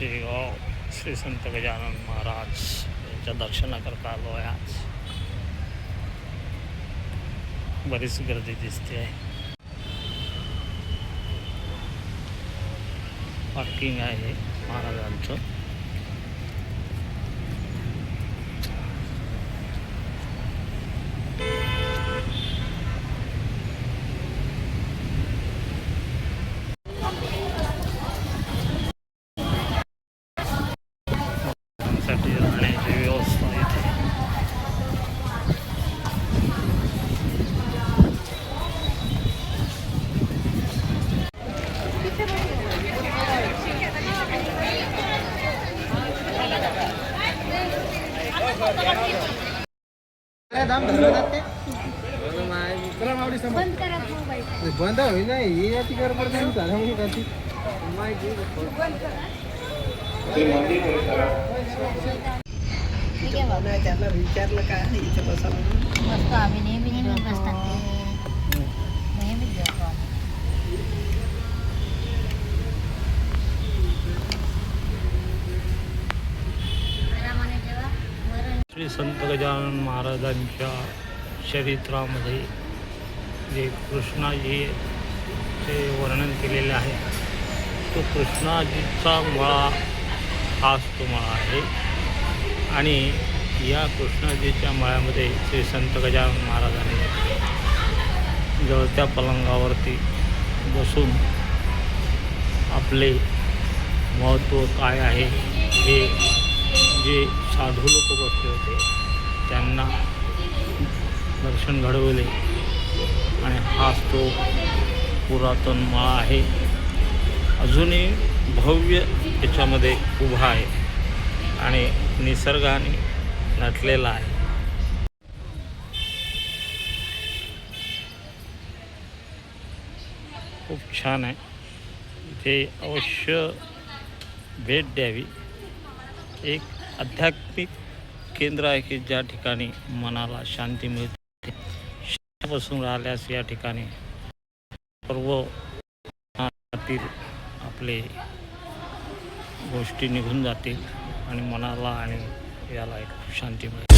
शेगाव श्री संत गजानन महाराज यांच्या दर्शनाकरता आलो आहे आज. बरीच गर्दी दिसते आहे. पार्किंग आहे महाराजांचं. साठी राहण्याची व्यवस्था इथे. बंद होईल ना हे याची गडबड नाही झाला म्हणून का ती त्यांना विचारलं काय इथं बसा बसतो आम्ही नेहमी बसतात नेहमीच जातो श्री संत गजानन महाराजांच्या चरित्रामध्ये जे कृष्णाजीचे वर्णन केलेले आहे तो कृष्णाजीचा मळा हाच तो मळा आहे. आणि या कृष्णाजीच्या मळ्यामध्ये श्री संत गजानन महाराजांनी जळत्या पलंगावरती बसून आपले महत्त्व काय आहे हे जे साधू लोक बसले होते त्यांना दर्शन घडवले. आणि हाच तो पुरातन मळा आहे. अजूनही भव्य याच्यामध्ये उभा आहे आणि निसर्गाने नटलेला आहे. खूप छान आहे. इथे अवश्य भेट द्यावी. एक आध्यात्मिक केंद्र आहे की ज्या ठिकाणी मनाला शांती मिळते. बसून राहिल्यास या ठिकाणी सर्व आपले गोष्टी निघून जातील आणि मनाला आणि याला एक शांती मिळते.